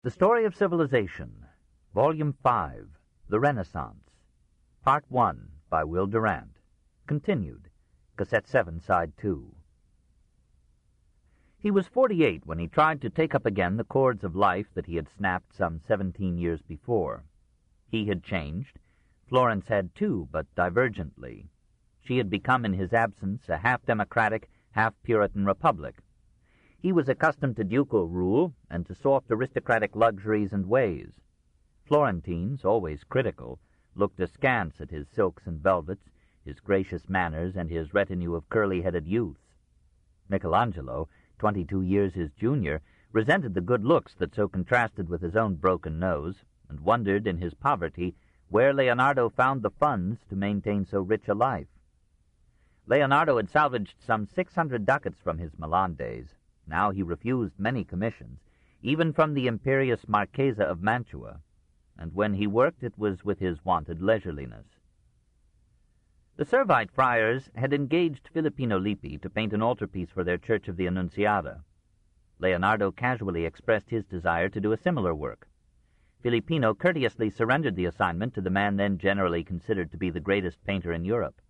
The Story of Civilization, Volume 5, The Renaissance, Part 1, by Will Durant, continued, Cassette 7, Side 2. He was 48 when he tried to take up again the cords of life that he had snapped some 17 years before. He had changed. Florence had too, but divergently. She had become in his absence a half-democratic, half-Puritan republic. He was accustomed to ducal rule and to soft aristocratic luxuries and ways. Florentines, always critical, looked askance at his silks and velvets, his gracious manners, and his retinue of curly-headed youths. Michelangelo, 22 years his junior, resented the good looks that so contrasted with his own broken nose, and wondered in his poverty where Leonardo found the funds to maintain so rich a life. Leonardo had salvaged some 600 ducats from his Milan days. Now he refused many commissions, even from the imperious Marchesa of Mantua, and when he worked it was with his wonted leisureliness. The Servite friars had engaged Filippino Lippi to paint an altarpiece for their Church of the Annunciata. Leonardo casually expressed his desire to do a similar work. Filippino courteously surrendered the assignment to the man then generally considered to be the greatest painter in Europe.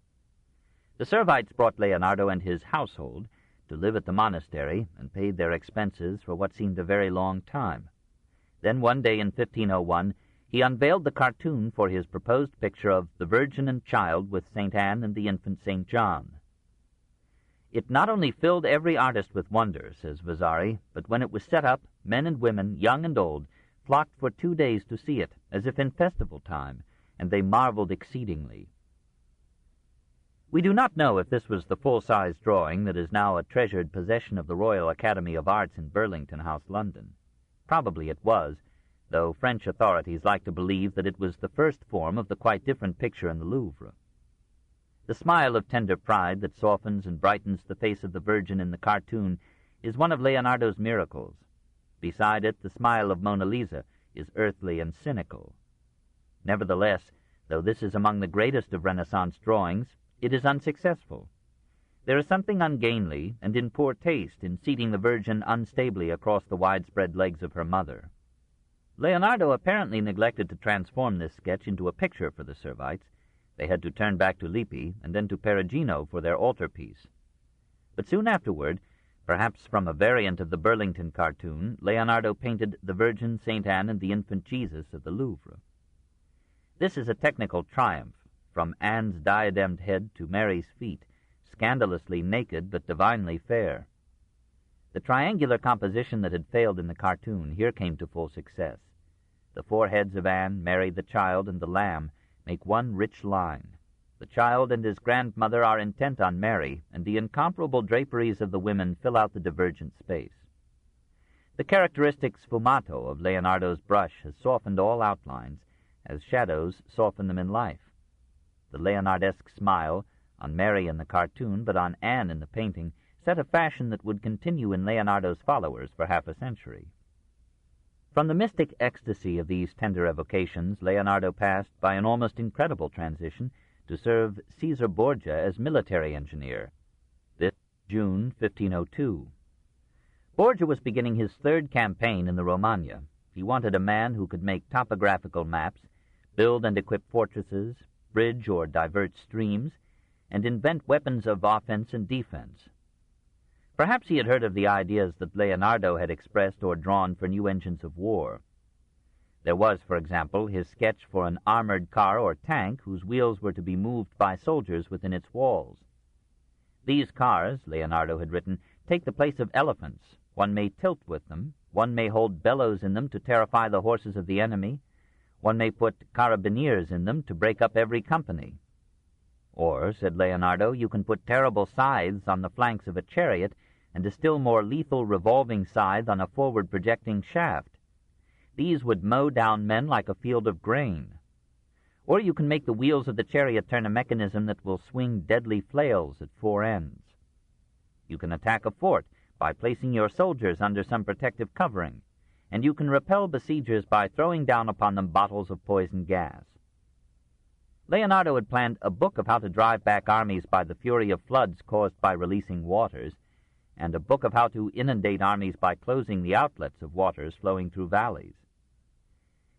The Servites brought Leonardo and his household to live at the monastery and paid their expenses for what seemed a very long time. Then one day in 1501 he unveiled the cartoon for his proposed picture of the Virgin and Child with St. Anne and the infant St. John. It not only filled every artist with wonder, says Vasari, but when it was set up, men and women, young and old, flocked for 2 days to see it, as if in festival time, and they marveled exceedingly. We do not know if this was the full-size drawing that is now a treasured possession of the Royal Academy of Arts in Burlington House, London. Probably it was, though French authorities like to believe that it was the first form of the quite different picture in the Louvre. The smile of tender pride that softens and brightens the face of the Virgin in the cartoon is one of Leonardo's miracles. Beside it, the smile of Mona Lisa is earthly and cynical. Nevertheless, though this is among the greatest of Renaissance drawings, it is unsuccessful. There is something ungainly and in poor taste in seating the Virgin unstably across the widespread legs of her mother. Leonardo apparently neglected to transform this sketch into a picture for the Servites. They had to turn back to Lippi and then to Perugino for their altarpiece. But soon afterward, perhaps from a variant of the Burlington cartoon, Leonardo painted the Virgin, St. Anne, and the infant Jesus of the Louvre. This is a technical triumph, from Anne's diademed head to Mary's feet, scandalously naked but divinely fair. The triangular composition that had failed in the cartoon here came to full success. The four heads of Anne, Mary, the Child, and the Lamb make one rich line. The Child and his grandmother are intent on Mary, and the incomparable draperies of the women fill out the divergent space. The characteristic sfumato of Leonardo's brush has softened all outlines, as shadows soften them in life. The Leonardesque smile, on Mary in the cartoon, but on Anne in the painting, set a fashion that would continue in Leonardo's followers for half a century. From the mystic ecstasy of these tender evocations, Leonardo passed, by an almost incredible transition, to serve Caesar Borgia as military engineer. This June 1502. Borgia was beginning his third campaign in the Romagna. He wanted a man who could make topographical maps, build and equip fortresses, bridge or divert streams, and invent weapons of offense and defense. Perhaps he had heard of the ideas that Leonardo had expressed or drawn for new engines of war. There was, for example, his sketch for an armored car or tank whose wheels were to be moved by soldiers within its walls. These cars, Leonardo had written, take the place of elephants. One may tilt with them. One may hold bellows in them to terrify the horses of the enemy. One may put carabineers in them to break up every company. Or, said Leonardo, you can put terrible scythes on the flanks of a chariot and a still more lethal revolving scythe on a forward-projecting shaft. These would mow down men like a field of grain. Or you can make the wheels of the chariot turn a mechanism that will swing deadly flails at four ends. You can attack a fort by placing your soldiers under some protective covering, and you can repel besiegers by throwing down upon them bottles of poison gas. Leonardo had planned a book of how to drive back armies by the fury of floods caused by releasing waters, and a book of how to inundate armies by closing the outlets of waters flowing through valleys.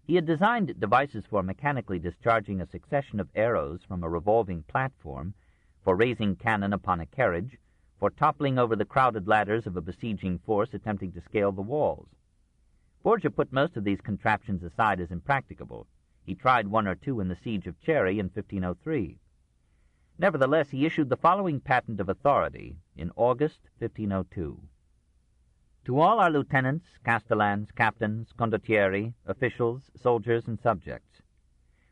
He had designed devices for mechanically discharging a succession of arrows from a revolving platform, for raising cannon upon a carriage, for toppling over the crowded ladders of a besieging force attempting to scale the walls. Borgia put most of these contraptions aside as impracticable. He tried one or two in the siege of Cherry in 1503. Nevertheless, he issued the following patent of authority in August 1502. To all our lieutenants, castellans, captains, condottieri, officials, soldiers, and subjects,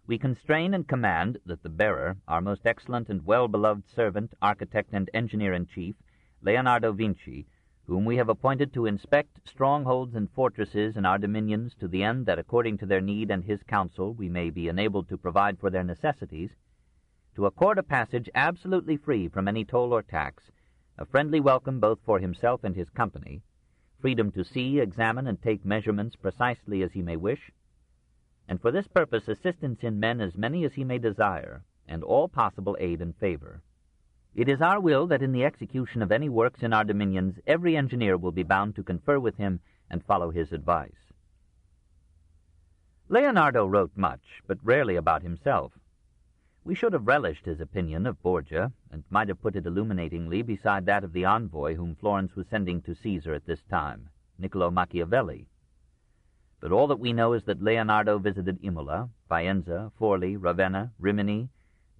we constrain and command that the bearer, our most excellent and well-beloved servant, architect, and engineer-in-chief, Leonardo Vinci, whom we have appointed to inspect strongholds and fortresses in our dominions to the end that, according to their need and his counsel, we may be enabled to provide for their necessities, to accord a passage absolutely free from any toll or tax, a friendly welcome both for himself and his company, freedom to see, examine, and take measurements precisely as he may wish, and for this purpose assistance in men as many as he may desire, and all possible aid and favor. It is our will that in the execution of any works in our dominions every engineer will be bound to confer with him and follow his advice. Leonardo wrote much, but rarely about himself. We should have relished his opinion of Borgia, and might have put it illuminatingly beside that of the envoy whom Florence was sending to Caesar at this time, Niccolo Machiavelli. But all that we know is that Leonardo visited Imola, Faenza, Forli, Ravenna, Rimini,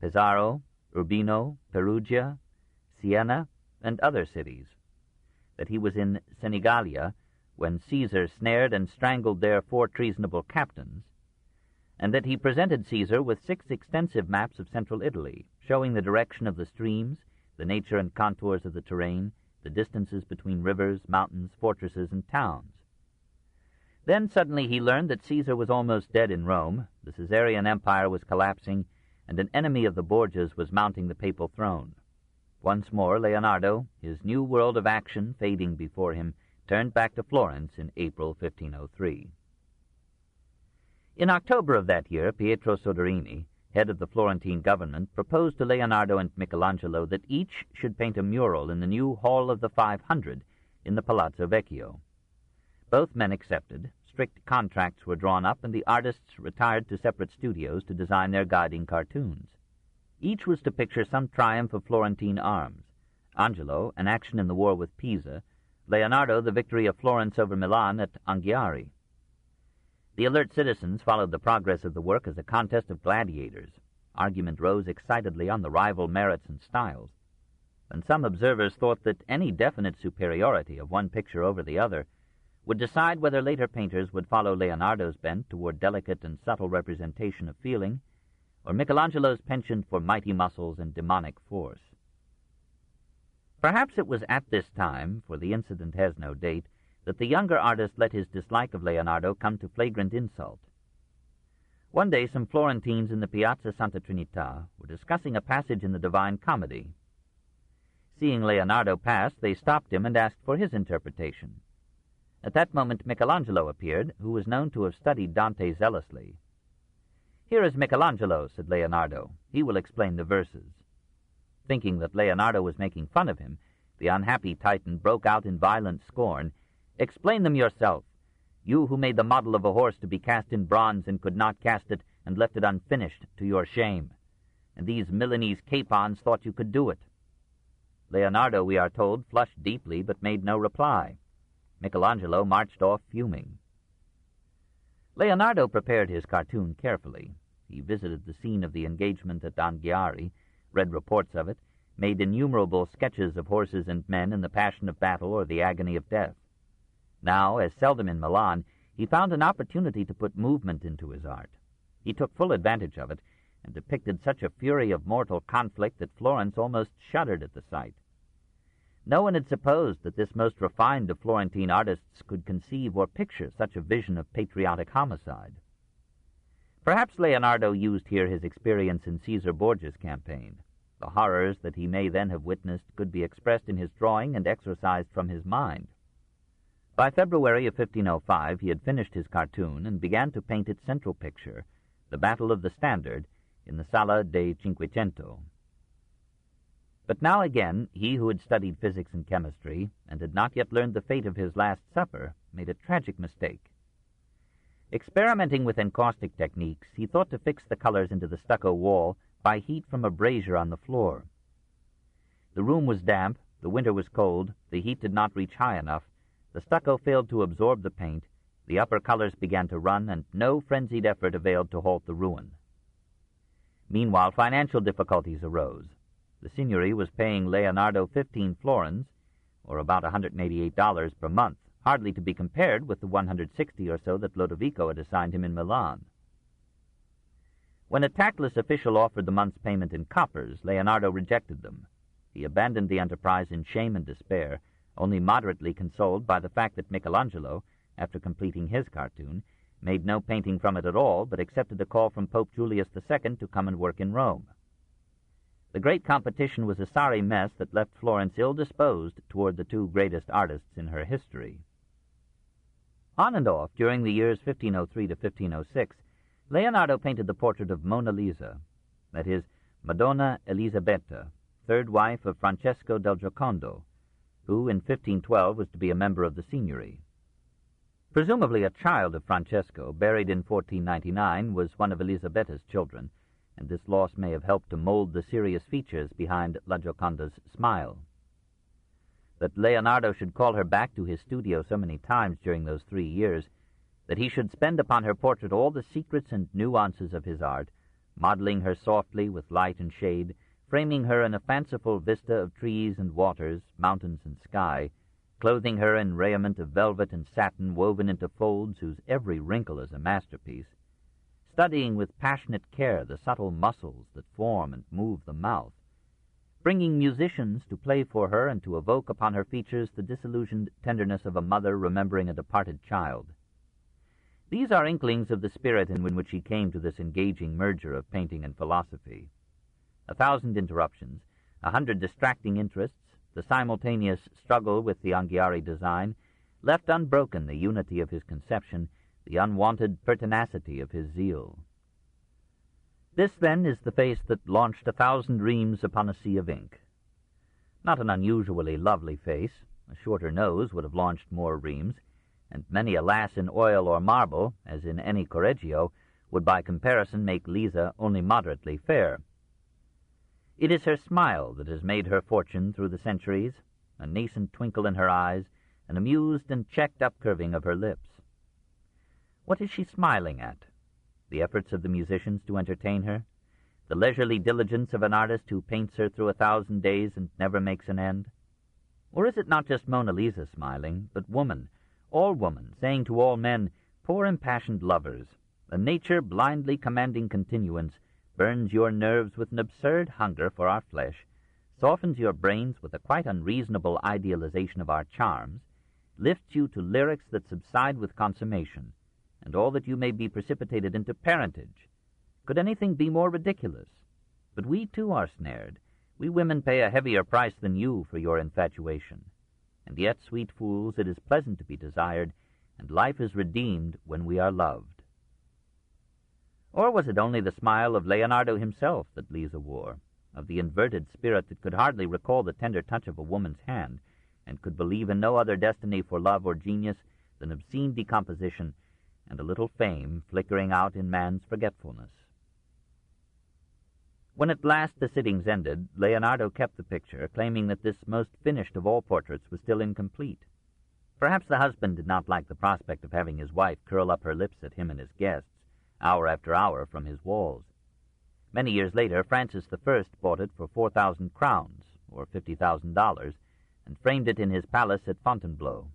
Pesaro, Urbino, Perugia, Siena, and other cities, that he was in Senigallia when Caesar snared and strangled their 4 treasonable captains, and that he presented Caesar with 6 extensive maps of central Italy, showing the direction of the streams, the nature and contours of the terrain, the distances between rivers, mountains, fortresses, and towns. Then suddenly he learned that Caesar was almost dead in Rome, the Caesarian Empire was collapsing, and an enemy of the Borgias was mounting the papal throne. Once more Leonardo, his new world of action fading before him, turned back to Florence in April 1503. In October of that year, Pietro Soderini, head of the Florentine government, proposed to Leonardo and Michelangelo that each should paint a mural in the new Hall of the 500 in the Palazzo Vecchio. Both men accepted, strict contracts were drawn up, and the artists retired to separate studios to design their guiding cartoons. Each was to picture some triumph of Florentine arms: Angelo, an action in the war with Pisa; Leonardo, the victory of Florence over Milan at Anghiari. The alert citizens followed the progress of the work as a contest of gladiators. Argument rose excitedly on the rival merits and styles, and some observers thought that any definite superiority of one picture over the other would decide whether later painters would follow Leonardo's bent toward delicate and subtle representation of feeling, or Michelangelo's penchant for mighty muscles and demonic force. Perhaps it was at this time, for the incident has no date, that the younger artist let his dislike of Leonardo come to flagrant insult. One day some Florentines in the Piazza Santa Trinita were discussing a passage in the Divine Comedy. Seeing Leonardo pass, they stopped him and asked for his interpretation. At that moment Michelangelo appeared, who was known to have studied Dante zealously. "Here is Michelangelo," said Leonardo. "He will explain the verses." Thinking that Leonardo was making fun of him, the unhappy Titan broke out in violent scorn. "Explain them yourself. You who made the model of a horse to be cast in bronze and could not cast it and left it unfinished to your shame. And these Milanese capons thought you could do it." Leonardo, we are told, flushed deeply but made no reply. Michelangelo marched off fuming. Leonardo prepared his cartoon carefully. He visited the scene of the engagement at Anghiari, read reports of it, made innumerable sketches of horses and men in the passion of battle or the agony of death. Now, as seldom in Milan, he found an opportunity to put movement into his art. He took full advantage of it, and depicted such a fury of mortal conflict that Florence almost shuddered at the sight. No one had supposed that this most refined of Florentine artists could conceive or picture such a vision of patriotic homicide. Perhaps Leonardo used here his experience in Caesar Borgia's campaign. The horrors that he may then have witnessed could be expressed in his drawing and exorcised from his mind. By February of 1505 he had finished his cartoon and began to paint its central picture, the Battle of the Standard, in the Sala dei Cinquecento. But now again, he who had studied physics and chemistry, and had not yet learned the fate of his Last Supper, made a tragic mistake. Experimenting with encaustic techniques, he thought to fix the colors into the stucco wall by heat from a brazier on the floor. The room was damp, the winter was cold, the heat did not reach high enough, the stucco failed to absorb the paint, the upper colors began to run, and no frenzied effort availed to halt the ruin. Meanwhile, financial difficulties arose. The Signory was paying Leonardo 15 florins, or about $188 per month, hardly to be compared with the 160 or so that Lodovico had assigned him in Milan. When a tactless official offered the month's payment in coppers, Leonardo rejected them. He abandoned the enterprise in shame and despair, only moderately consoled by the fact that Michelangelo, after completing his cartoon, made no painting from it at all, but accepted a call from Pope Julius II to come and work in Rome. The great competition was a sorry mess that left Florence ill-disposed toward the two greatest artists in her history. On and off, during the years 1503 to 1506, Leonardo painted the portrait of Mona Lisa, that is, Madonna Elisabetta, third wife of Francesco del Giocondo, who in 1512 was to be a member of the Signory. Presumably a child of Francesco, buried in 1499, was one of Elisabetta's children, and this loss may have helped to mold the serious features behind La Gioconda's smile. That Leonardo should call her back to his studio so many times during those 3 years, that he should spend upon her portrait all the secrets and nuances of his art, modeling her softly with light and shade, framing her in a fanciful vista of trees and waters, mountains and sky, clothing her in raiment of velvet and satin woven into folds whose every wrinkle is a masterpiece, studying with passionate care the subtle muscles that form and move the mouth, bringing musicians to play for her and to evoke upon her features the disillusioned tenderness of a mother remembering a departed child. These are inklings of the spirit in which he came to this engaging merger of painting and philosophy. 1,000 interruptions, 100 distracting interests, the simultaneous struggle with the Anghiari design, left unbroken the unity of his conception, the unwonted pertinacity of his zeal. This, then, is the face that launched 1,000 reams upon a sea of ink. Not an unusually lovely face. A shorter nose would have launched more reams, and many a lass in oil or marble, as in any Correggio, would by comparison make Lisa only moderately fair. It is her smile that has made her fortune through the centuries, a nascent twinkle in her eyes, an amused and checked-up curving of her lips. What is she smiling at? The efforts of the musicians to entertain her? The leisurely diligence of an artist who paints her through 1,000 days and never makes an end? Or is it not just Mona Lisa smiling, but woman, all woman, saying to all men, poor impassioned lovers, a nature blindly commanding continuance, burns your nerves with an absurd hunger for our flesh, softens your brains with a quite unreasonable idealization of our charms, lifts you to lyrics that subside with consummation, and all that you may be precipitated into parentage. Could anything be more ridiculous? But we too are snared. We women pay a heavier price than you for your infatuation. And yet, sweet fools, it is pleasant to be desired, and life is redeemed when we are loved. Or was it only the smile of Leonardo himself that Lisa wore, of the inverted spirit that could hardly recall the tender touch of a woman's hand, and could believe in no other destiny for love or genius than obscene decomposition and a little fame flickering out in man's forgetfulness? When at last the sittings ended, Leonardo kept the picture, claiming that this most finished of all portraits was still incomplete. Perhaps the husband did not like the prospect of having his wife curl up her lips at him and his guests, hour after hour from his walls. Many years later, Francis I bought it for 4,000 crowns, or $50,000, and framed it in his palace at Fontainebleau.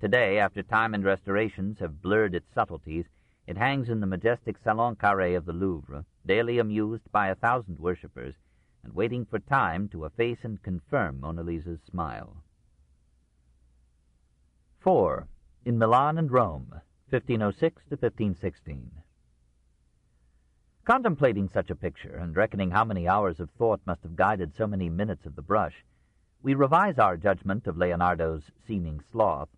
Today, after time and restorations have blurred its subtleties, it hangs in the majestic Salon Carré of the Louvre, daily amused by 1,000 worshippers, and waiting for time to efface and confirm Mona Lisa's smile. 4. In Milan and Rome, 1506 to 1516. Contemplating such a picture, and reckoning how many hours of thought must have guided so many minutes of the brush, we revise our judgment of Leonardo's seeming sloth,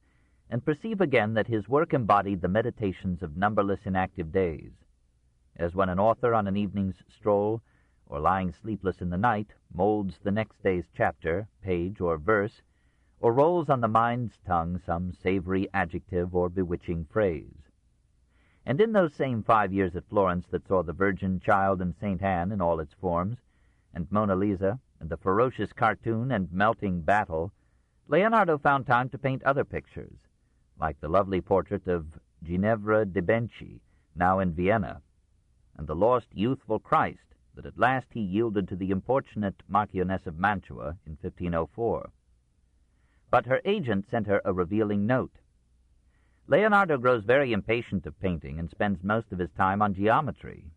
and perceive again that his work embodied the meditations of numberless inactive days. As when an author on an evening's stroll, or lying sleepless in the night, molds the next day's chapter, page, or verse, or rolls on the mind's tongue some savory adjective or bewitching phrase. And in those same 5 years at Florence that saw the Virgin, Child, and St. Anne in all its forms, and Mona Lisa, and the ferocious cartoon and melting battle, Leonardo found time to paint other pictures, like the lovely portrait of Ginevra de' Benci, now in Vienna, and the lost youthful Christ that at last he yielded to the importunate Marchioness of Mantua in 1504. But her agent sent her a revealing note. Leonardo grows very impatient of painting and spends most of his time on geometry.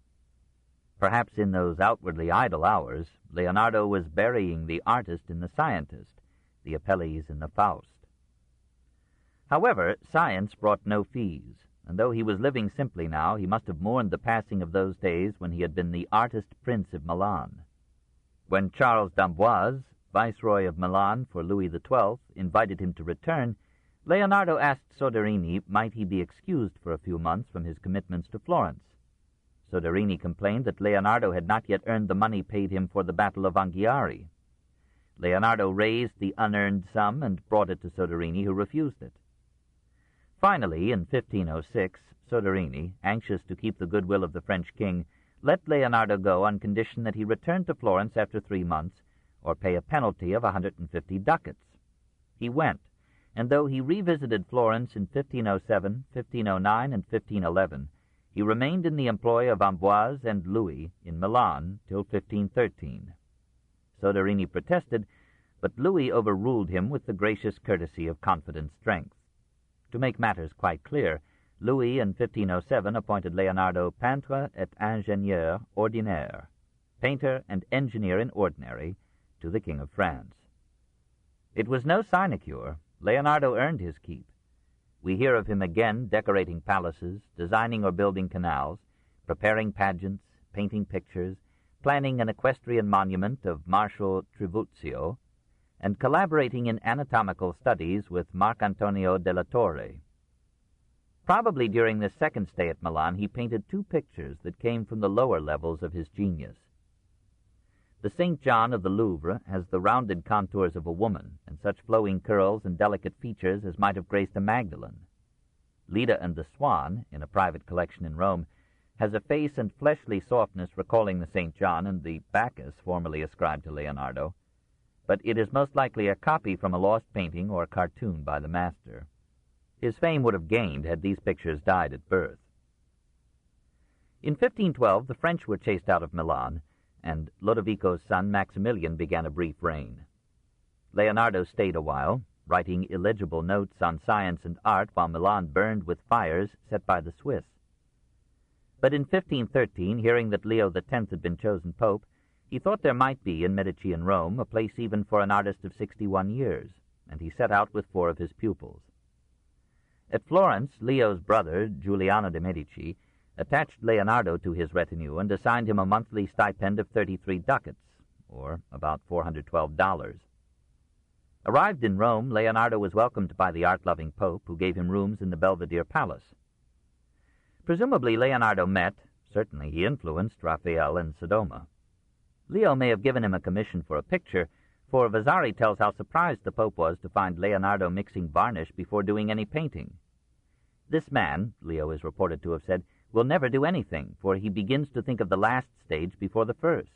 Perhaps in those outwardly idle hours, Leonardo was burying the artist in the scientist, the Apelles in the Faust. However, science brought no fees, and though he was living simply now, he must have mourned the passing of those days when he had been the artist prince of Milan. When Charles d'Amboise, viceroy of Milan for Louis XII, invited him to return, Leonardo asked Soderini might he be excused for a few months from his commitments to Florence. Soderini complained that Leonardo had not yet earned the money paid him for the Battle of Anghiari. Leonardo raised the unearned sum and brought it to Soderini, who refused it. Finally, in 1506, Soderini, anxious to keep the goodwill of the French king, let Leonardo go on condition that he return to Florence after 3 months, or pay a penalty of 150 ducats. He went, and though he revisited Florence in 1507, 1509, and 1511, he remained in the employ of Amboise and Louis in Milan till 1513. Soderini protested, but Louis overruled him with the gracious courtesy of confident strength. To make matters quite clear, Louis in 1507 appointed Leonardo peintre et ingénieur ordinaire, painter and engineer in ordinary, to the King of France. It was no sinecure. Leonardo earned his keep. We hear of him again decorating palaces, designing or building canals, preparing pageants, painting pictures, planning an equestrian monument of Marshal Trivulzio, and collaborating in anatomical studies with Marcantonio della Torre. Probably during this second stay at Milan he painted 2 pictures that came from the lower levels of his genius. The St. John of the Louvre has the rounded contours of a woman and such flowing curls and delicate features as might have graced a Magdalene. Leda and the Swan, in a private collection in Rome, has a face and fleshly softness recalling the St. John and the Bacchus formerly ascribed to Leonardo, but it is most likely a copy from a lost painting or cartoon by the master. His fame would have gained had these pictures died at birth. In 1512 the French were chased out of Milan, and Lodovico's son Maximilian began a brief reign. Leonardo stayed a while, writing illegible notes on science and art while Milan burned with fires set by the Swiss. But in 1513, hearing that Leo X had been chosen pope, he thought there might be in Medicean Rome a place even for an artist of 61 years, and he set out with 4 of his pupils. At Florence, Leo's brother, Giuliano de' Medici, attached Leonardo to his retinue and assigned him a monthly stipend of 33 ducats, or about $412. Arrived in Rome, Leonardo was welcomed by the art-loving pope, who gave him rooms in the Belvedere Palace. Presumably Leonardo met, certainly he influenced, Raphael and Sodoma. Leo may have given him a commission for a picture, for Vasari tells how surprised the pope was to find Leonardo mixing varnish before doing any painting. This man, Leo is reported to have said, will never do anything, for he begins to think of the last stage before the first.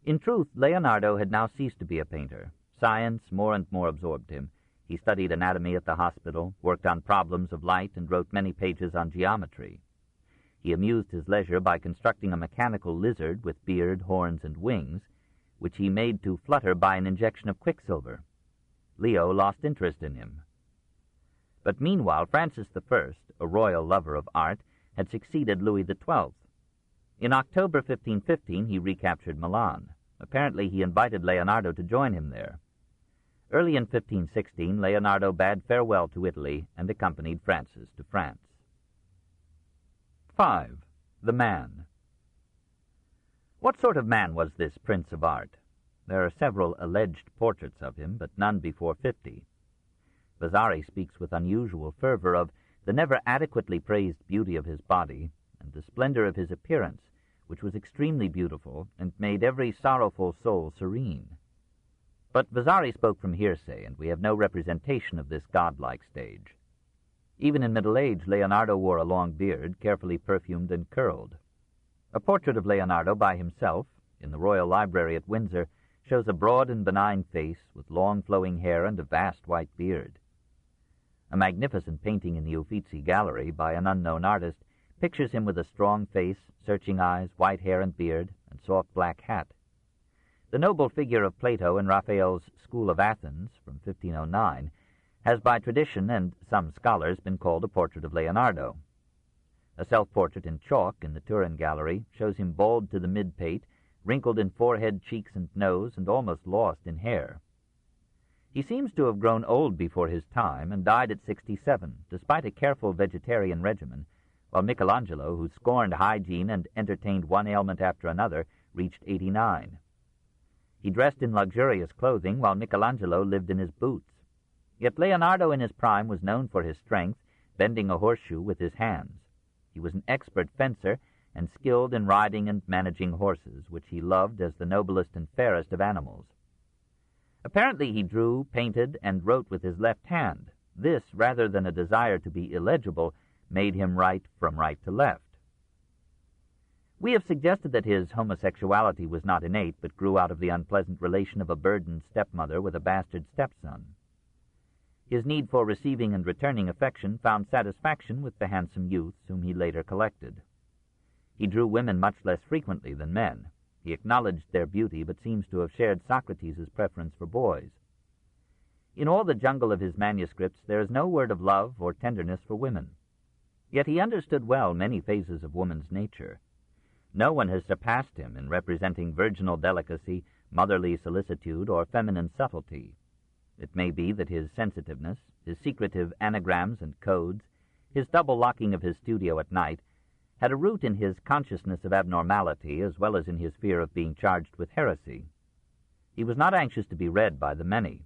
In truth, Leonardo had now ceased to be a painter. Science more and more absorbed him. He studied anatomy at the hospital, worked on problems of light, and wrote many pages on geometry. He amused his leisure by constructing a mechanical lizard with beard, horns, and wings, which he made to flutter by an injection of quicksilver. Leo lost interest in him. But meanwhile, Francis I, a royal lover of art, had succeeded Louis XII. In October 1515, he recaptured Milan. Apparently, he invited Leonardo to join him there. Early in 1516, Leonardo bade farewell to Italy and accompanied Francis to France. 5. The Man. What sort of man was this prince of art? There are several alleged portraits of him, but none before 50. Vasari speaks with unusual fervor of the never adequately praised beauty of his body and the splendor of his appearance, which was extremely beautiful and made every sorrowful soul serene. But Vasari spoke from hearsay, and we have no representation of this godlike stage. Even in middle age, Leonardo wore a long beard, carefully perfumed and curled. A portrait of Leonardo by himself, in the Royal Library at Windsor, shows a broad and benign face with long flowing hair and a vast white beard. A magnificent painting in the Uffizi Gallery by an unknown artist pictures him with a strong face, searching eyes, white hair and beard, and soft black hat. The noble figure of Plato in Raphael's School of Athens from 1509 has by tradition and some scholars been called a portrait of Leonardo. A self-portrait in chalk in the Turin Gallery shows him bald to the mid-pate, wrinkled in forehead, cheeks, and nose, and almost lost in hair. He seems to have grown old before his time and died at 67, despite a careful vegetarian regimen, while Michelangelo, who scorned hygiene and entertained one ailment after another, reached 89. He dressed in luxurious clothing, while Michelangelo lived in his boots. Yet Leonardo in his prime was known for his strength, bending a horseshoe with his hands. He was an expert fencer and skilled in riding and managing horses, which he loved as the noblest and fairest of animals. Apparently he drew, painted, and wrote with his left hand. This, rather than a desire to be illegible, made him write from right to left. We have suggested that his homosexuality was not innate, but grew out of the unpleasant relation of a burdened stepmother with a bastard stepson. His need for receiving and returning affection found satisfaction with the handsome youths whom he later collected. He drew women much less frequently than men. He acknowledged their beauty, but seems to have shared Socrates' preference for boys. In all the jungle of his manuscripts there is no word of love or tenderness for women. Yet he understood well many phases of woman's nature. No one has surpassed him in representing virginal delicacy, motherly solicitude, or feminine subtlety. It may be that his sensitiveness, his secretive anagrams and codes, his double locking of his studio at night, had a root in his consciousness of abnormality as well as in his fear of being charged with heresy. He was not anxious to be read by the many.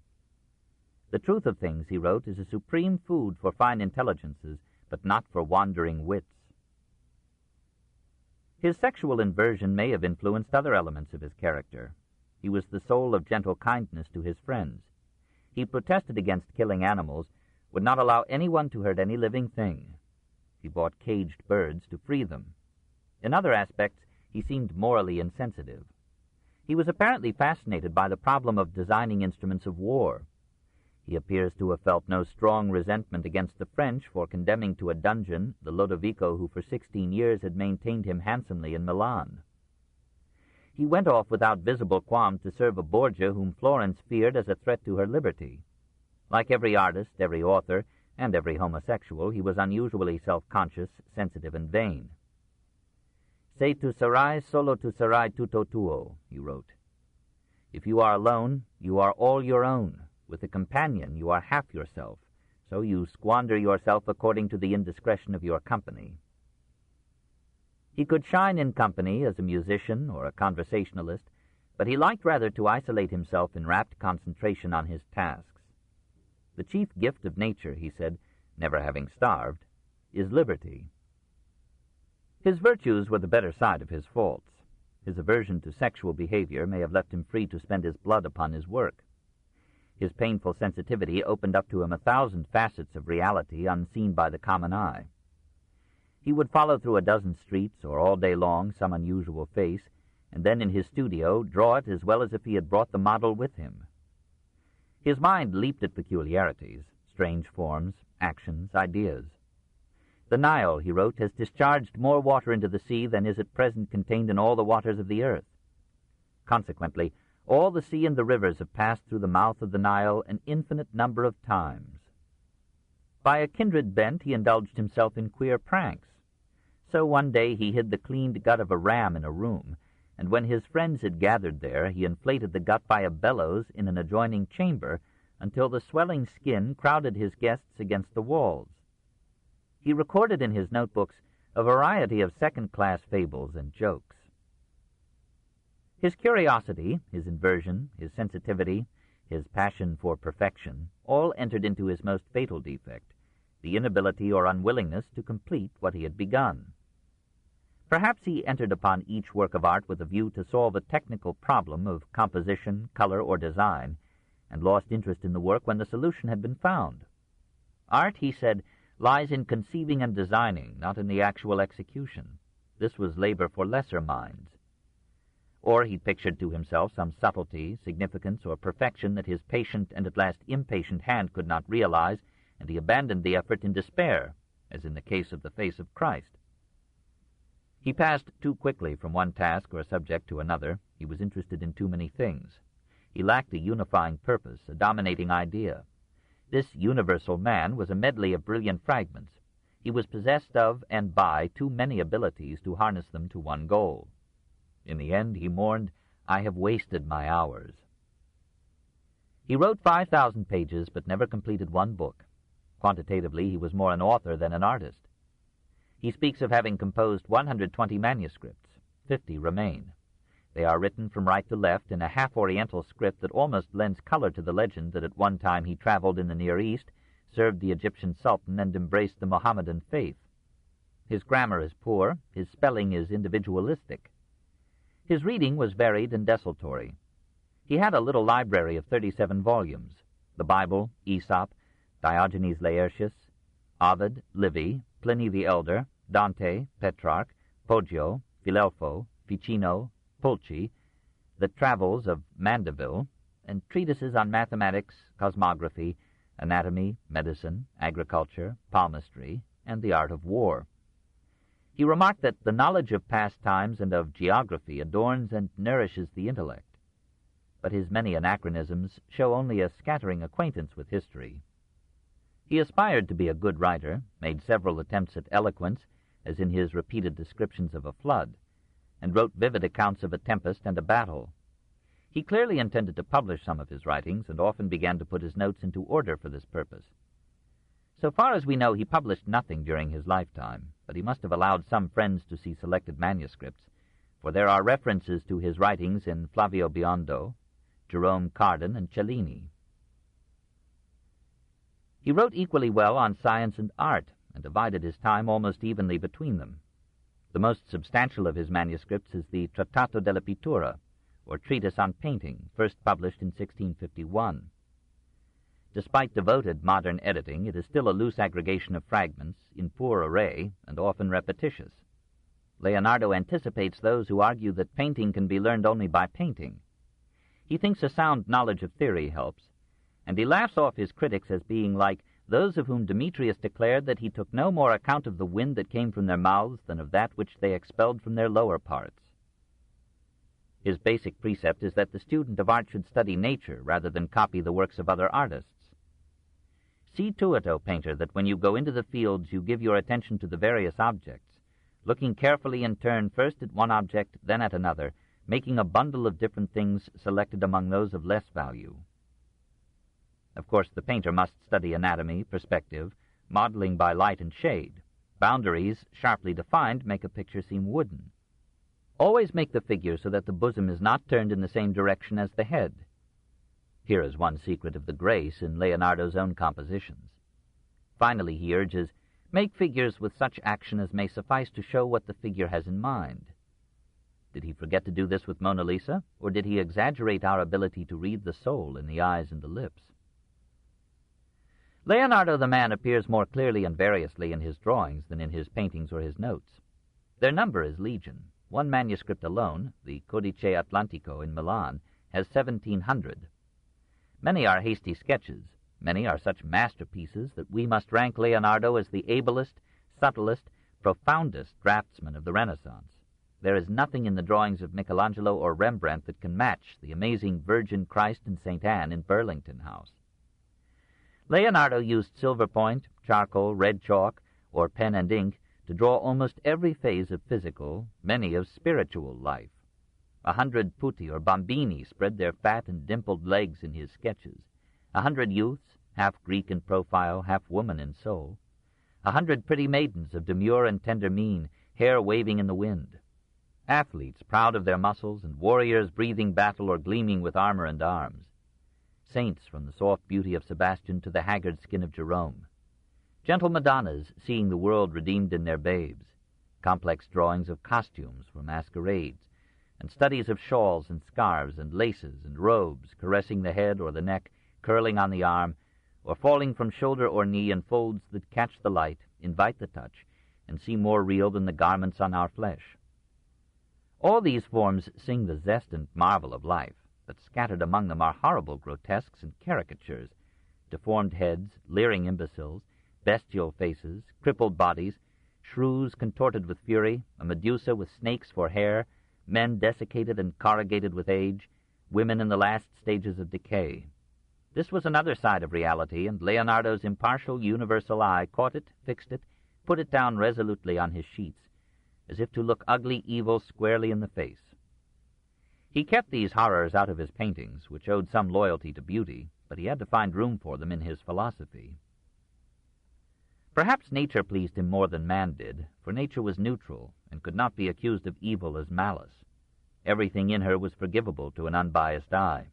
The truth of things, he wrote, is a supreme food for fine intelligences, but not for wandering wits. His sexual inversion may have influenced other elements of his character. He was the soul of gentle kindness to his friends. He protested against killing animals, would not allow anyone to hurt any living thing. He bought caged birds to free them. In other aspects, he seemed morally insensitive. He was apparently fascinated by the problem of designing instruments of war. He appears to have felt no strong resentment against the French for condemning to a dungeon the Lodovico who for 16 years had maintained him handsomely in Milan. He went off without visible qualm to serve a Borgia whom Florence feared as a threat to her liberty. Like every artist, every author, and every homosexual, he was unusually self-conscious, sensitive, and vain. Se tu sarai, solo tu sarai tutto tuo, he wrote. If you are alone, you are all your own. With a companion, you are half yourself, so you squander yourself according to the indiscretion of your company. He could shine in company as a musician or a conversationalist, but he liked rather to isolate himself in rapt concentration on his tasks. The chief gift of nature, he said, never having starved, is liberty. His virtues were the better side of his faults. His aversion to sexual behavior may have left him free to spend his blood upon his work. His painful sensitivity opened up to him 1,000 facets of reality unseen by the common eye. He would follow through a dozen streets or all day long some unusual face, and then in his studio draw it as well as if he had brought the model with him. His mind leaped at peculiarities, strange forms, actions, ideas. The Nile, he wrote, has discharged more water into the sea than is at present contained in all the waters of the earth. Consequently, all the sea and the rivers have passed through the mouth of the Nile an infinite number of times. By a kindred bent he indulged himself in queer pranks. So one day he hid the cleaned gut of a ram in a room, and when his friends had gathered there, he inflated the gut by a bellows in an adjoining chamber until the swelling skin crowded his guests against the walls. He recorded in his notebooks a variety of second-class fables and jokes. His curiosity, his inversion, his sensitivity, his passion for perfection, all entered into his most fatal defect, the inability or unwillingness to complete what he had begun. Perhaps he entered upon each work of art with a view to solve a technical problem of composition, color, or design, and lost interest in the work when the solution had been found. Art, he said, lies in conceiving and designing, not in the actual execution. This was labor for lesser minds. Or he pictured to himself some subtlety, significance, or perfection that his patient and at last impatient hand could not realize, and he abandoned the effort in despair, as in the case of the face of Christ. He passed too quickly from one task or subject to another. He was interested in too many things. He lacked a unifying purpose, a dominating idea. This universal man was a medley of brilliant fragments. He was possessed of and by too many abilities to harness them to one goal. In the end, he mourned, "I have wasted my hours." He wrote 5,000 pages, but never completed one book. Quantitatively, he was more an author than an artist. He speaks of having composed 120 manuscripts. 50 remain. They are written from right to left in a half-Oriental script that almost lends color to the legend that at one time he traveled in the Near East, served the Egyptian Sultan, and embraced the Mohammedan faith. His grammar is poor. His spelling is individualistic. His reading was varied and desultory. He had a little library of 37 volumes: the Bible, Aesop, Diogenes Laertius, Ovid, Livy, Pliny the Elder, Dante, Petrarch, Poggio, Filelfo, Ficino, Pulci, the Travels of Mandeville, and treatises on mathematics, cosmography, anatomy, medicine, agriculture, palmistry, and the art of war. He remarked that the knowledge of past times and of geography adorns and nourishes the intellect, but his many anachronisms show only a scattering acquaintance with history. He aspired to be a good writer, made several attempts at eloquence, as in his repeated descriptions of a flood, and wrote vivid accounts of a tempest and a battle. He clearly intended to publish some of his writings, and often began to put his notes into order for this purpose. So far as we know, he published nothing during his lifetime, but he must have allowed some friends to see selected manuscripts, for there are references to his writings in Flavio Biondo, Jerome Cardan, and Cellini. He wrote equally well on science and art, and divided his time almost evenly between them. The most substantial of his manuscripts is the Trattato della Pittura, or Treatise on Painting, first published in 1651. Despite devoted modern editing, it is still a loose aggregation of fragments, in poor array, and often repetitious. Leonardo anticipates those who argue that painting can be learned only by painting. He thinks a sound knowledge of theory helps, and he laughs off his critics as being like those of whom Demetrius declared that he took no more account of the wind that came from their mouths than of that which they expelled from their lower parts. His basic precept is that the student of art should study nature rather than copy the works of other artists. See to it, O painter, that when you go into the fields you give your attention to the various objects, looking carefully in turn first at one object, then at another, making a bundle of different things selected among those of less value. Of course, the painter must study anatomy, perspective, modeling by light and shade. Boundaries, sharply defined, make a picture seem wooden. Always make the figure so that the bosom is not turned in the same direction as the head. Here is one secret of the grace in Leonardo's own compositions. Finally, he urges, make figures with such action as may suffice to show what the figure has in mind. Did he forget to do this with Mona Lisa, or did he exaggerate our ability to read the soul in the eyes and the lips? Leonardo the man appears more clearly and variously in his drawings than in his paintings or his notes. Their number is legion. One manuscript alone, the Codice Atlantico in Milan, has 1,700. Many are hasty sketches. Many are such masterpieces that we must rank Leonardo as the ablest, subtlest, profoundest draftsman of the Renaissance. There is nothing in the drawings of Michelangelo or Rembrandt that can match the amazing Virgin Christ and St. Anne in Burlington House. Leonardo used silver point, charcoal, red chalk, or pen and ink to draw almost every phase of physical, many of spiritual life. 100 putti or bambini spread their fat and dimpled legs in his sketches. 100 youths, half Greek in profile, half woman in soul. 100 pretty maidens of demure and tender mien, hair waving in the wind. Athletes proud of their muscles, and warriors breathing battle or gleaming with armor and arms. Saints from the soft beauty of Sebastian to the haggard skin of Jerome. Gentle Madonnas seeing the world redeemed in their babes. complex drawings of costumes for masquerades, and studies of shawls and scarves and laces and robes caressing the head or the neck, curling on the arm, or falling from shoulder or knee in folds that catch the light, invite the touch, and seem more real than the garments on our flesh. All these forms sing the zest and marvel of life, but scattered among them are horrible grotesques and caricatures, deformed heads, leering imbeciles, bestial faces, crippled bodies, shrews contorted with fury, a Medusa with snakes for hair, men desiccated and corrugated with age, women in the last stages of decay. This was another side of reality, and Leonardo's impartial universal eye caught it, fixed it, put it down resolutely on his sheets, as if to look ugly evil squarely in the face. He kept these horrors out of his paintings, which owed some loyalty to beauty, but he had to find room for them in his philosophy. Perhaps nature pleased him more than man did, for nature was neutral and could not be accused of evil as malice. Everything in her was forgivable to an unbiased eye.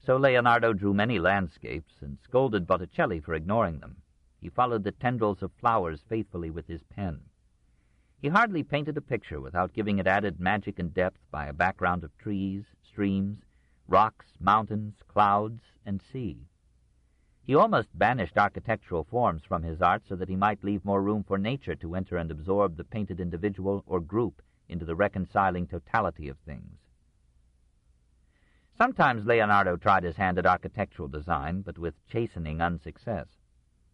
So Leonardo drew many landscapes and scolded Botticelli for ignoring them. He followed the tendrils of flowers faithfully with his pen. He hardly painted a picture without giving it added magic and depth by a background of trees, streams, rocks, mountains, clouds, and sea. He almost banished architectural forms from his art so that he might leave more room for nature to enter and absorb the painted individual or group into the reconciling totality of things. Sometimes Leonardo tried his hand at architectural design, but with chastening unsuccess.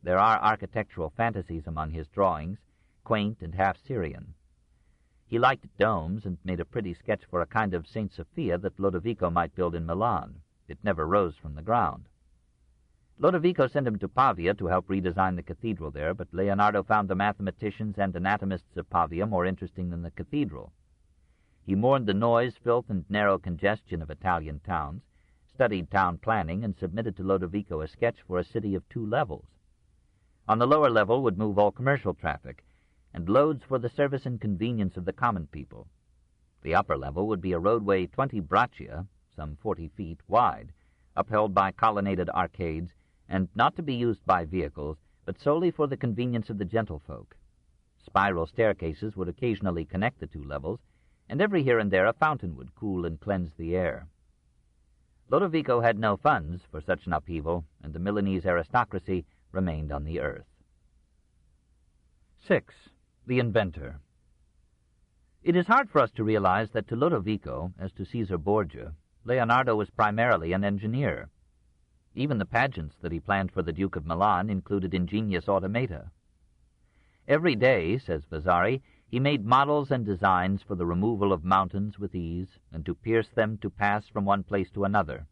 There are architectural fantasies among his drawings, quaint and half-Syrian. He liked domes and made a pretty sketch for a kind of St. Sophia that Lodovico might build in Milan. It never rose from the ground. Lodovico sent him to Pavia to help redesign the cathedral there, but Leonardo found the mathematicians and anatomists of Pavia more interesting than the cathedral. He mourned the noise, filth, and narrow congestion of Italian towns, studied town planning, and submitted to Lodovico a sketch for a city of 2 levels. On the lower level would move all commercial traffic, and loads for the service and convenience of the common people. The upper level would be a roadway 20 braccia, some 40 feet, wide, upheld by colonnaded arcades, and not to be used by vehicles, but solely for the convenience of the gentlefolk. Spiral staircases would occasionally connect the 2 levels, and every here and there a fountain would cool and cleanse the air. Lodovico had no funds for such an upheaval, and the Milanese aristocracy remained on the earth. 6. The Inventor. It is hard for us to realize that to Lodovico, as to Caesar Borgia, Leonardo was primarily an engineer. Even the pageants that he planned for the Duke of Milan included ingenious automata. Every day, says Vasari, he made models and designs for the removal of mountains with ease, and to pierce them to pass from one place to another,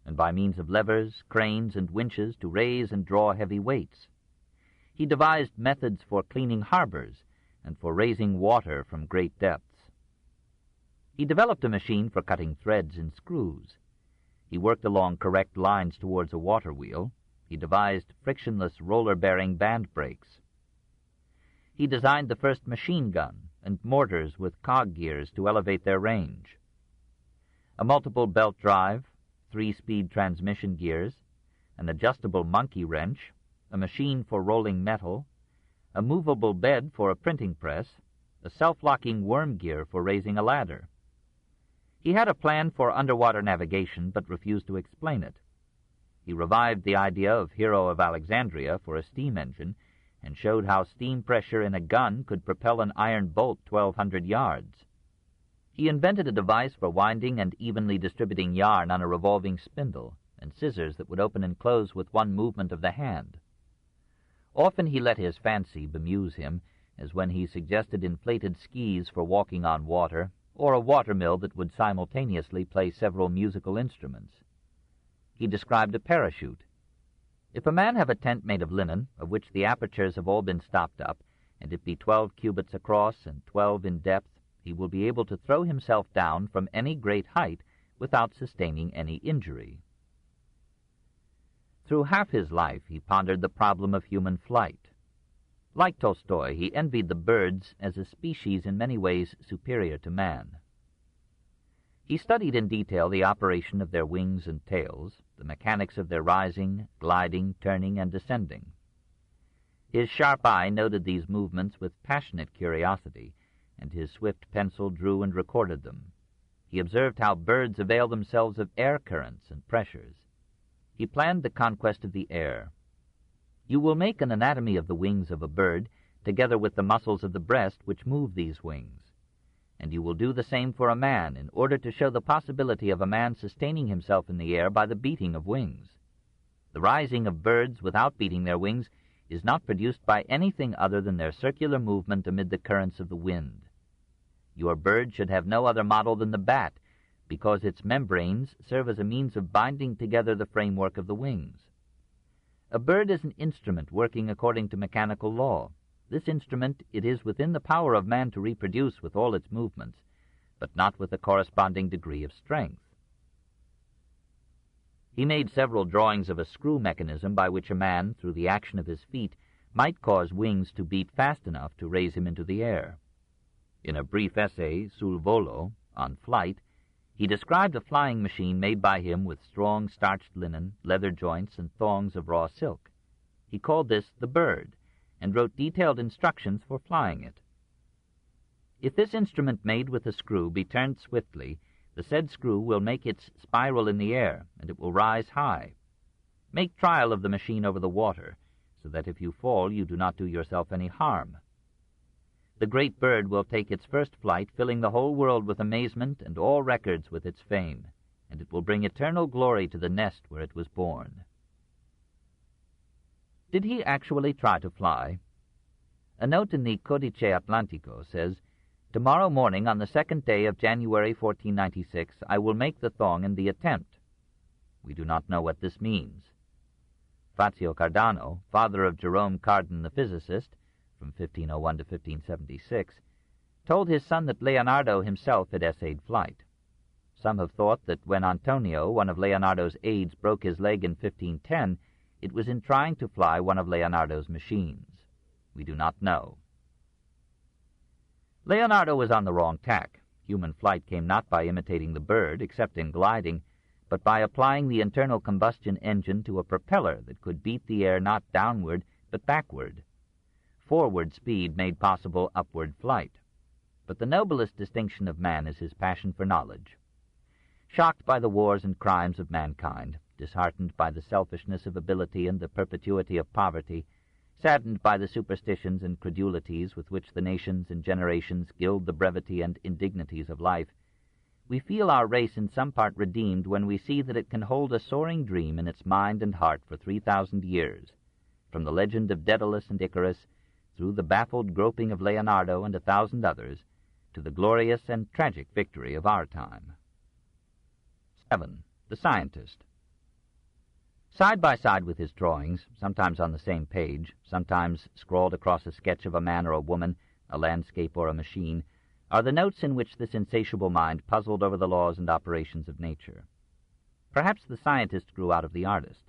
and by means of levers, cranes, and winches to raise and draw heavy weights. He devised methods for cleaning harbors and for raising water from great depths. He developed a machine for cutting threads and screws. He worked along correct lines towards a water wheel. He devised frictionless roller-bearing band brakes. He designed the first machine gun and mortars with cog gears to elevate their range. A multiple belt drive, 3-speed transmission gears, an adjustable monkey wrench, a machine for rolling metal, a movable bed for a printing press, a self-locking worm gear for raising a ladder. He had a plan for underwater navigation, but refused to explain it. He revived the idea of Hero of Alexandria for a steam engine, and showed how steam pressure in a gun could propel an iron bolt 1,200 yards. He invented a device for winding and evenly distributing yarn on a revolving spindle, and scissors that would open and close with one movement of the hand. Often he let his fancy bemuse him, as when he suggested inflated skis for walking on water, or a watermill that would simultaneously play several musical instruments. He described a parachute. If a man have a tent made of linen, of which the apertures have all been stopped up, and it be 12 cubits across and 12 in depth, he will be able to throw himself down from any great height without sustaining any injury. Through half his life he pondered the problem of human flight. Like Tolstoy, he envied the birds as a species in many ways superior to man. He studied in detail the operation of their wings and tails, the mechanics of their rising, gliding, turning, and descending. His sharp eye noted these movements with passionate curiosity, and his swift pencil drew and recorded them. He observed how birds avail themselves of air currents and pressures. He planned the conquest of the air. You will make an anatomy of the wings of a bird, together with the muscles of the breast which move these wings. And you will do the same for a man, in order to show the possibility of a man sustaining himself in the air by the beating of wings. The rising of birds without beating their wings is not produced by anything other than their circular movement amid the currents of the wind. Your bird should have no other model than the bat, because its membranes serve as a means of binding together the framework of the wings. A bird is an instrument working according to mechanical law. This instrument it is within the power of man to reproduce with all its movements, but not with a corresponding degree of strength. He made several drawings of a screw mechanism by which a man, through the action of his feet, might cause wings to beat fast enough to raise him into the air. In a brief essay, Sul Volo, on flight, he described a flying machine made by him with strong starched linen, leather joints, and thongs of raw silk. He called this the bird, and wrote detailed instructions for flying it. If this instrument made with a screw be turned swiftly, the said screw will make its spiral in the air, and it will rise high. Make trial of the machine over the water, so that if you fall you do not do yourself any harm. The great bird will take its first flight, filling the whole world with amazement and all records with its fame, and it will bring eternal glory to the nest where it was born. Did he actually try to fly? A note in the Codice Atlantico says, "Tomorrow morning, on the 2nd day of January 1496, I will make the thong in the attempt." We do not know what this means. Fazio Cardano, father of Jerome Cardan the physicist, from 1501 to 1576, told his son that Leonardo himself had essayed flight. Some have thought that when Antonio, one of Leonardo's aides, broke his leg in 1510, it was in trying to fly one of Leonardo's machines. We do not know. Leonardo was on the wrong tack. Human flight came not by imitating the bird, except in gliding, but by applying the internal combustion engine to a propeller that could beat the air not downward, but backward. Forward speed made possible upward flight. But the noblest distinction of man is his passion for knowledge. Shocked by the wars and crimes of mankind, disheartened by the selfishness of ability and the perpetuity of poverty, saddened by the superstitions and credulities with which the nations and generations gild the brevity and indignities of life, we feel our race in some part redeemed when we see that it can hold a soaring dream in its mind and heart for 3,000 years, from the legend of Daedalus and Icarus, through the baffled groping of Leonardo and 1,000 others, to the glorious and tragic victory of our time. 7. The Scientist. Side by side with his drawings, sometimes on the same page, sometimes scrawled across a sketch of a man or a woman, a landscape or a machine, are the notes in which this insatiable mind puzzled over the laws and operations of nature. Perhaps the scientist grew out of the artist.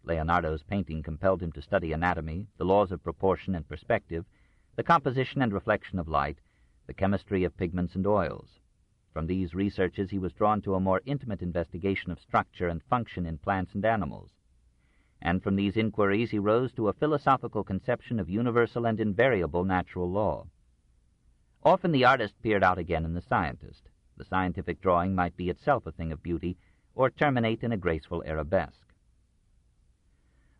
Leonardo's painting compelled him to study anatomy, the laws of proportion and perspective, the composition and reflection of light, the chemistry of pigments and oils. From these researches he was drawn to a more intimate investigation of structure and function in plants and animals. And from these inquiries he rose to a philosophical conception of universal and invariable natural law. Often the artist peered out again in the scientist. The scientific drawing might be itself a thing of beauty, or terminate in a graceful arabesque.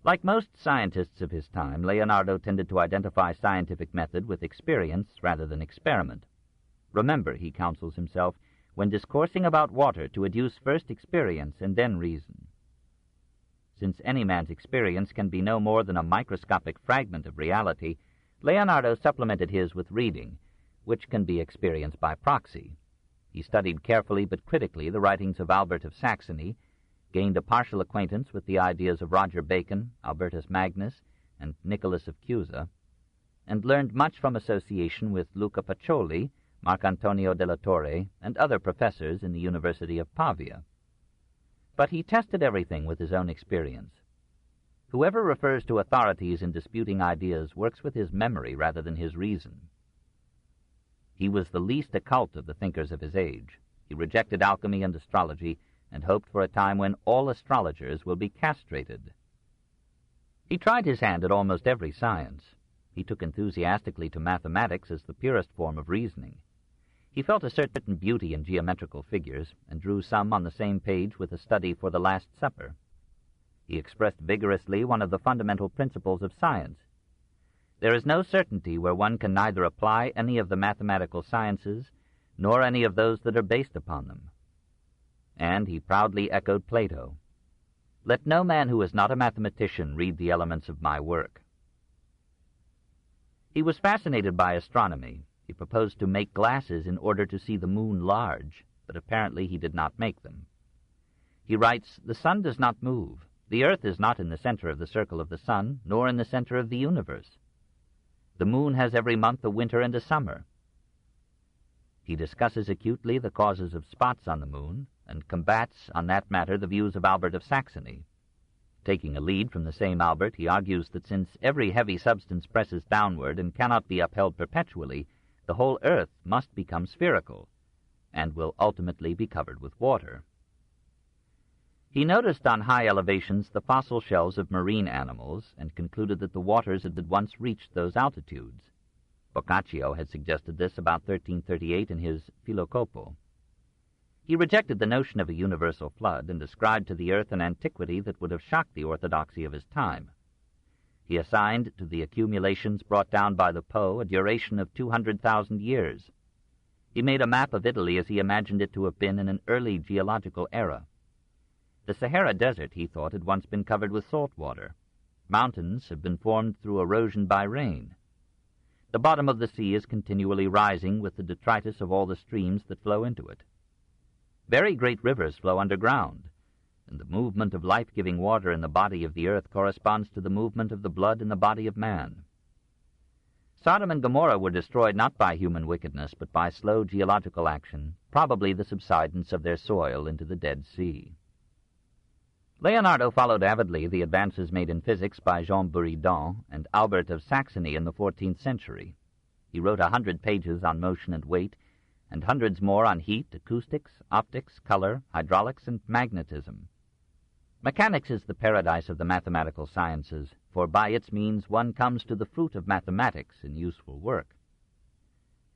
Like most scientists of his time, Leonardo tended to identify scientific method with experience rather than experiment. Remember, he counsels himself, when discoursing about water, to adduce first experience and then reason. Since any man's experience can be no more than a microscopic fragment of reality, Leonardo supplemented his with reading, which can be experienced by proxy. He studied carefully but critically the writings of Albert of Saxony, gained a partial acquaintance with the ideas of Roger Bacon, Albertus Magnus, and Nicholas of Cusa, and learned much from association with Luca Pacioli, Marcantonio della Torre, and other professors in the University of Pavia. But he tested everything with his own experience. Whoever refers to authorities in disputing ideas works with his memory rather than his reason. He was the least occult of the thinkers of his age. He rejected alchemy and astrology, and hoped for a time when all astrologers will be castrated. He tried his hand at almost every science. He took enthusiastically to mathematics as the purest form of reasoning. He felt a certain beauty in geometrical figures, and drew some on the same page with a study for the Last Supper. He expressed vigorously one of the fundamental principles of science. There is no certainty where one can neither apply any of the mathematical sciences nor any of those that are based upon them. And he proudly echoed Plato, "Let no man who is not a mathematician read the elements of my work." He was fascinated by astronomy. He proposed to make glasses in order to see the moon large, but apparently he did not make them. He writes, "The sun does not move. The earth is not in the center of the circle of the sun, nor in the center of the universe. The moon has every month a winter and a summer." He discusses acutely the causes of spots on the moon, and combats on that matter the views of Albert of Saxony. Taking a lead from the same Albert, he argues that since every heavy substance presses downward and cannot be upheld perpetually, the whole earth must become spherical, and will ultimately be covered with water. He noticed on high elevations the fossil shells of marine animals, and concluded that the waters had once reached those altitudes. Boccaccio had suggested this about 1338 in his Filocopo. He rejected the notion of a universal flood, and ascribed to the earth an antiquity that would have shocked the orthodoxy of his time. He assigned to the accumulations brought down by the Po a duration of 200,000 years. He made a map of Italy as he imagined it to have been in an early geological era. The Sahara Desert, he thought, had once been covered with salt water. Mountains have been formed through erosion by rain. The bottom of the sea is continually rising with the detritus of all the streams that flow into it. Very great rivers flow underground, and the movement of life-giving water in the body of the earth corresponds to the movement of the blood in the body of man. Sodom and Gomorrah were destroyed not by human wickedness, but by slow geological action, probably the subsidence of their soil into the Dead Sea. Leonardo followed avidly the advances made in physics by Jean Buridan and Albert of Saxony in the 14th century. He wrote 100 pages on motion and weight, and hundreds more on heat, acoustics, optics, color, hydraulics, and magnetism. Mechanics is the paradise of the mathematical sciences, for by its means one comes to the fruit of mathematics in useful work.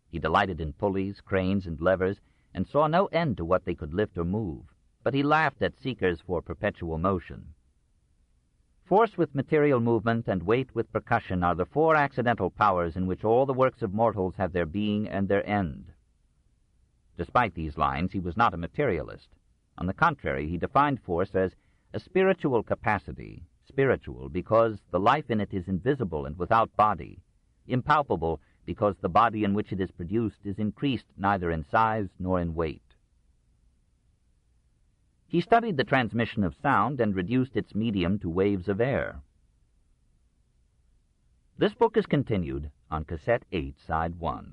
He delighted in pulleys, cranes, and levers, and saw no end to what they could lift or move, but he laughed at seekers for perpetual motion. Force with material movement and weight with percussion are the four accidental powers in which all the works of mortals have their being and their end. Despite these lines, he was not a materialist. On the contrary, he defined force as a spiritual capacity, spiritual because the life in it is invisible and without body, impalpable because the body in which it is produced is increased neither in size nor in weight. He studied the transmission of sound and reduced its medium to waves of air. This book is continued on Cassette 8, Side 1.